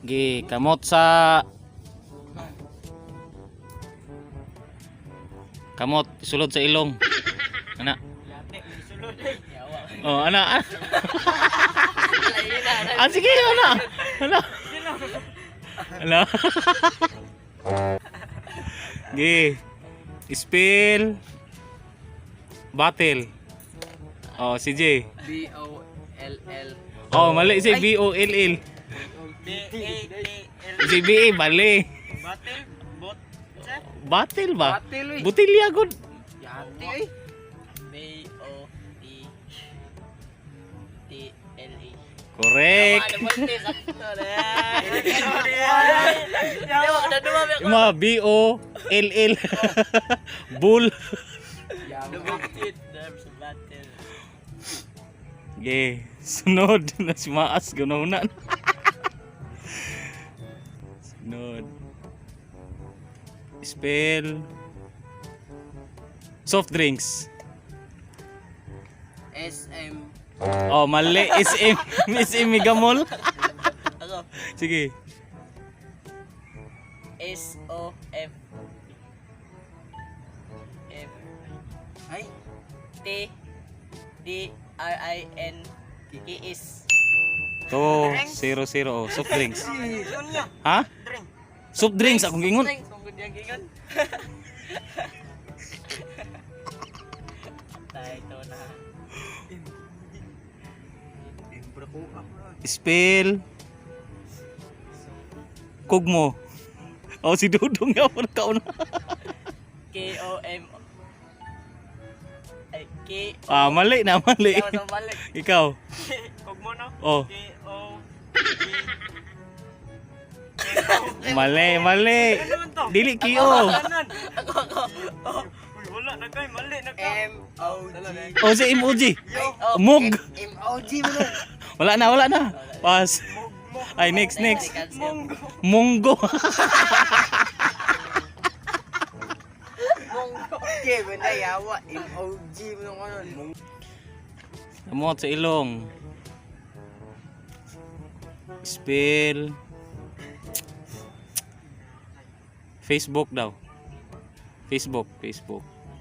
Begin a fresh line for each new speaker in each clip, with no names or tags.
Gi kamot sa kamot sulod sa ilong. Ana. Oh, ana. Ah, sige, ana. Ana. Ana. Gi. Spill. Battle. Oh, si J.
B-O-L-L.
Oh, mali si B-O-L-L.
B-A-T-L.
Si B-A, mali.
Batil? Bot?
Battle ba?
Batil, eh.
Butilya gud.
Yati eh. B-O-T-T-L-A.
Correct. Ma B-O-L-L. Bull. Okay, sunod na si Maas ganahunan. Sunod. Spell soft drinks.
S-M.
Oh, mali. SM. SM Megamall.
Ako.
Sige.
S-O-F. F. Ay. T-D-R-I-N. K-I-S.
200. Oh, soft drinks. Ha? Soft drinks akong gingon.
Ito na.
Spell Kugmo. Oh, si Dudong nga po nakauna.
K-O-M. Ay, K.
Ah, mali na, mali.
Balik.
Ikaw.
Huwag mo na.
Oh,
K-O.
mali, mali. Dili kiyo.
Wala na kayo, mali na kayo. M-O-G.
Oh, si emoji. Mug.
M-O-G mo na.
Wala na, wala na. Pass. Ay, next.
Munggo.
Munggo.
Munggo. Okay, wala yawa. M-O-G mo na kanon.
Kamot sa ilong. Spell Facebook daw. Facebook.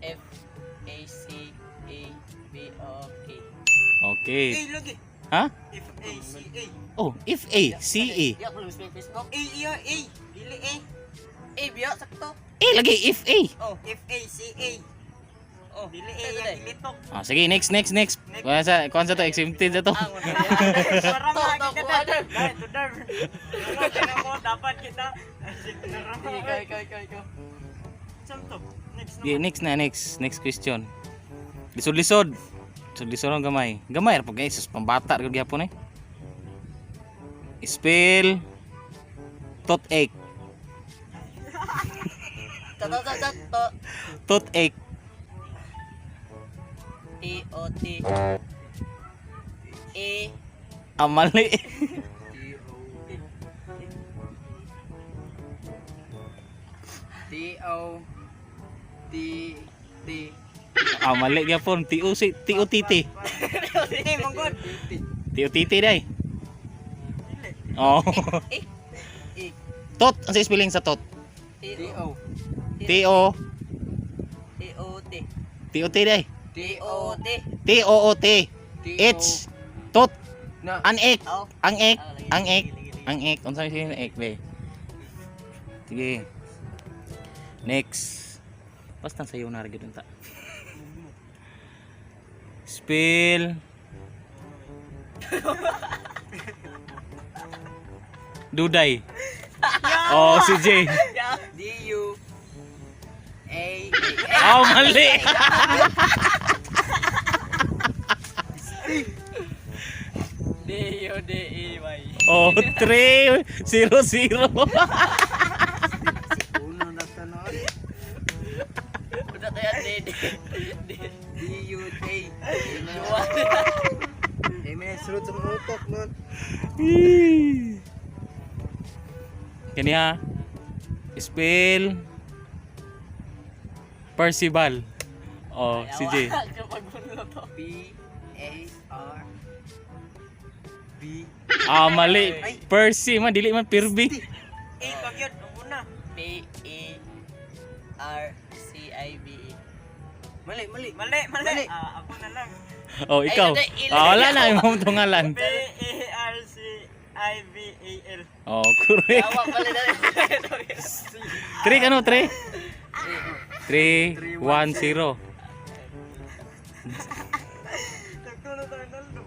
F-A-C-A-B-O-K.
Okay.
lagi.
Ha?
F-A-C-A.
Oh, F-A-C-A.
Yak mo sa Facebook. A. Dili A. A biya sakto.
Eh, lagi F-A.
Oh, F-A-C-A. Oh, dili A yang dilitok.
Ah, sige, next. Kuha sa to, exempted sa to.
Para lagi ka na. Dahil to darm. Wala mo dapat kita. Ikaw. Saan to? Next
Okay, next question. Lisod. Lisod ang gamay. Gamay ra pag guys, pambata ra gyapon eh. Spell toothache. Toothache.
T-O-T. A.
Mali.
T-O-T-T.
Mali gyapon. T-O-T-T.
Hindi, manggod.
T-O-T-T day. Oh. Tot, ang spelling sa tot.
T-O.
T-O.
T-O-T.
T-O-T day.
T-O-T.
T-O-O-T. H. Tot.
Na.
Ang-ek.
Oh.
Ang-ek. Unsa siya ang ek be? Sige. Next. Basta sayo na rin ta. Spell Duday. Oh, si J.
D-U-A.
Oh, mali.
D-U-D-E-Y.
Oh, 3-0-0.
Uno na tanong. Udah tayo D-U-A. May surut sa utok nun.
Kani ha. Spell Percival. Oh, si J.
P-A-R B
Ah, mali. Percy man, dili man Pirby.
Pagyod, una.
P-E-R-C-I-B-E. Mali.
Mali. Ako na lang.
Oh, ikaw. Wala na imong tungalan.
P-E-R-C-I-V-A-L.
Oh, correct.
Tawa pala na.
3 ano, 3? 3, 1, 0.
Nagtulog tayo Naldo.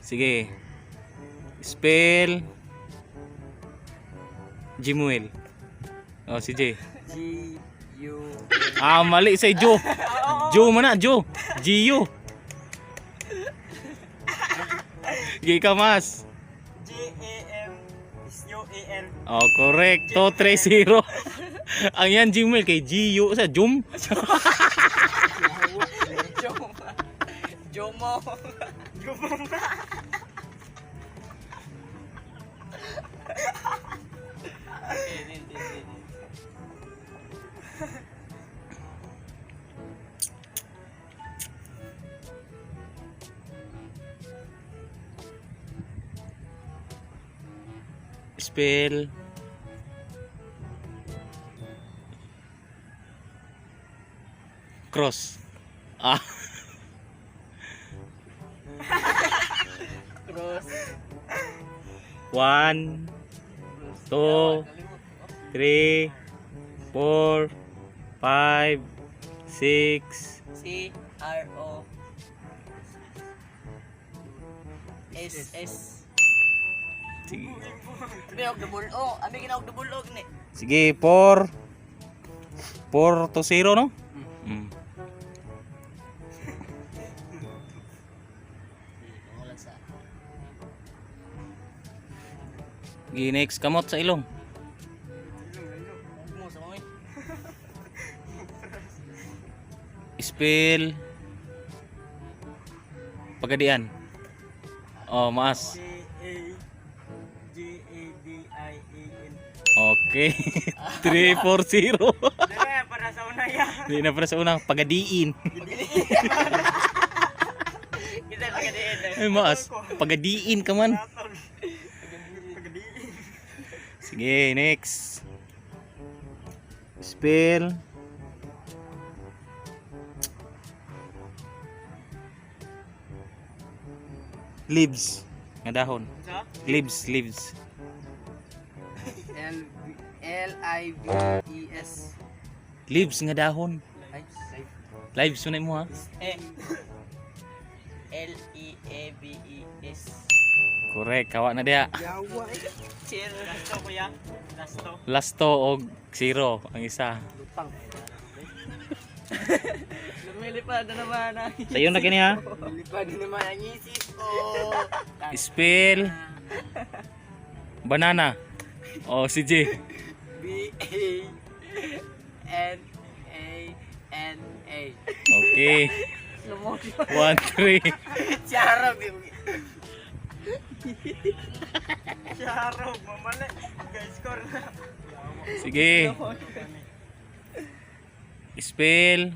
Sige. Spell Jimuel. Oh, si J.
G-U.
Ah, mali sa Jo. Jo mana, Jo. G-U. Sige ka, Mas.
G-A-M-U-A-L.
Oh, correct. 2-3-0. Ang yan Jimuel kay G-U sa Jum.
Jomo.
Spell cross. Ah,
Cross.
1 2 3 4 5 6.
C-R-O. S-S.
Sige.
Binawag na bulog. Ami ginawag na bulog ni.
Sige, 4 to 0, no? Mm. Sige, next, kamot sa ilong.
Mo sa mga.
Spell Pagadian. Oh, maas.
G-A-G-A-D-I-A-N.
Okay. 3 4 0.
Dala, para sa una yan.
Hindi na para sa unang Pagadiin.
Kita pagkadiin.
Ay, maas. Pagadiin ka man. Sige, next. Spell leaves. Nga dahon.
Sa?
Leaves.
L-I-V-E-S.
Leaves nga dahon.
Live.
Lives sunay mo ha.
L-E-A-V-E-S.
Correct, kawa na dia.
Yawa eh. Chill.
Lasto kuya. Lasto.
Lasto og 0 ang isa.
Lutang. Lumilipad na naman ang
Sayo na kini ha.
Lumilipad na naman ang isip ko.
Spell banana. Oh, si J.
B-A-N-A-N-A.
Okay.
Lumog.
1 3.
Charab yung...
Charo, mamali. Guys, score na.
Sige. Spell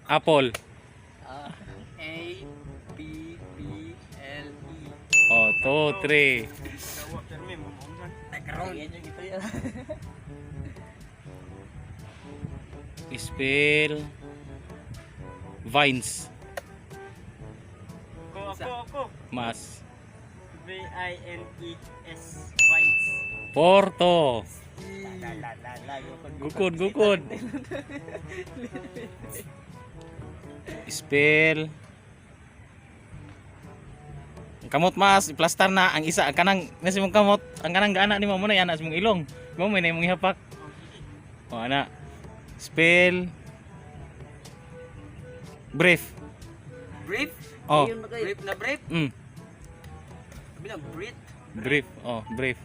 apple.
A-B-B-L-E.
Oh, 2 3.
Dawa, permi, mamaungan.
Nagkaroon yan yung ito yan.
Spell vines.
Ako.
Mas.
V-I-N-E-S. Vines.
Porto.
La.
Gukod. Spell kamot mas plastar na ang isa ang kanang nasi mong kamot ang kanang gaana ni mo na yan as mong ilong mo may na imong ihapak o ana spell brief
Brief?
Oh.
Brief na brief? Sabi na brief?
brief brief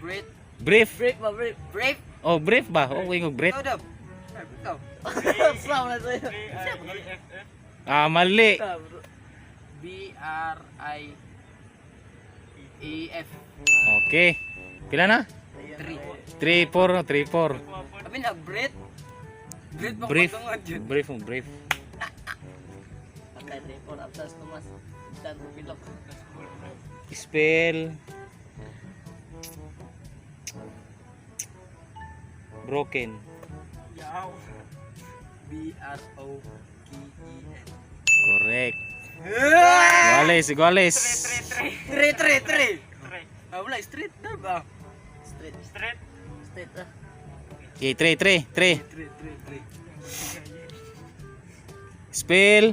Brief.
brief
Brief ba? Brief?
oh brief ba okay ngog brief
Ikaw daw. Ikaw. Slaw na sa'yo.
B-R-E-F-F.
mali
B-R-I-E-F.
okay pila na
3.
3 4 3 4
Sabi na brief? Brief ba
brief
pagtungod yun?
brief brief
Ay, report absas Tomas. Dan pilok.
Spell broken.
Yaw.
BROKEN.
Correct. Iguales, iguales.
Tre. Ah, wala street na ba? Street.
Straight.
Street ah.
Okay, 3.
Tre.
Spell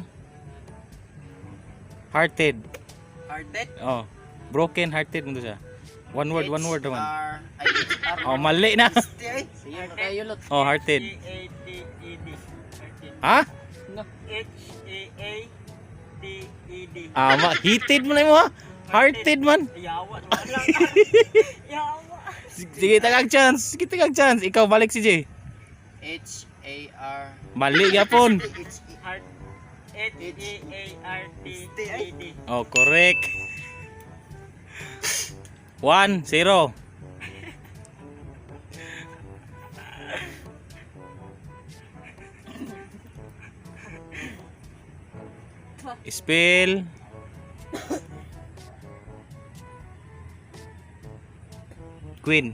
hearted.
Hearted.
Oh, broken hearted mo to siya. One word naman.
HR.
Oh, mali na.
Sige, nakayulot.
Oh, hearted.
H-A-A-T-E-D.
Ha?
No.
H-A-A-T-E-D.
Heated mo na mo ha. Hearted man.
Yawa naman lang. Yawa.
Sige, tagag chance. Ikaw, balik si Jay.
HAR.
Mali yapon.
Heart. H-A-A-R-T-E-D.
Oh, correct. 1-0. Spell Queen.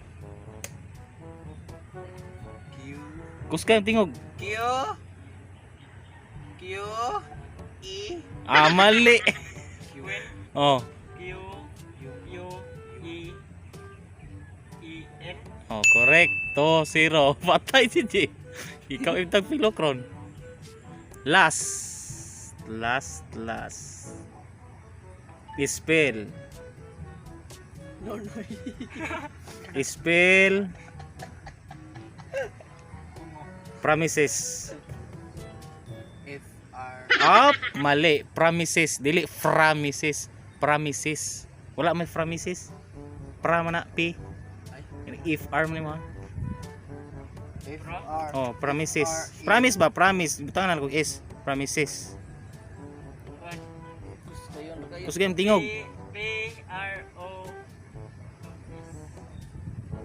Q.
Kuska yung tingog.
Q. Q. E.
Mali.
Queen.
Oh.
Q. U. E. E-N.
Oh, correct. 2-0. Patay si Jay. Ikaw yung tagpilokron. Last. Spell.
No.
Spell promises.
FR.
Mali. Promises. Dili promises. Wala may promises. Mana P. If R mo mo.
FR.
Oh, promises. Promise ba? Promise. Butangan ko is. Promises. Kus game tingog.
P-R-O.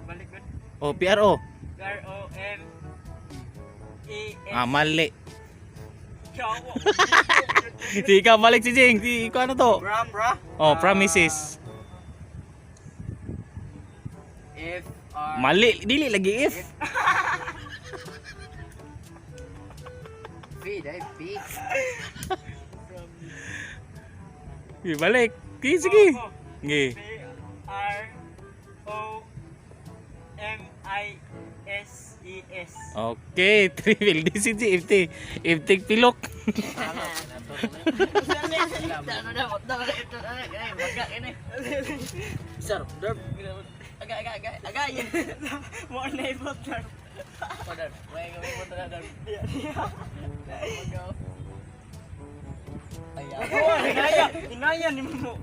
Balik ko.
Oh, PRO.
R-O-M-E-S.
Mali.
Yawa.
Di ka balik si Jing. Di ko ano to?
Bra.
Oh, promises.
FR.
Mali. Dili lagi if.
P. Dahil P.
Balik. Sige. Sige.
P-R-O-M-I-S-E-S.
Okay, triple DCG iftik pilok.
Sir, derp. Agay.
Mo na ibot na.
Padar. May kami mo tara derp. Ayaw.
Inaya ni mo.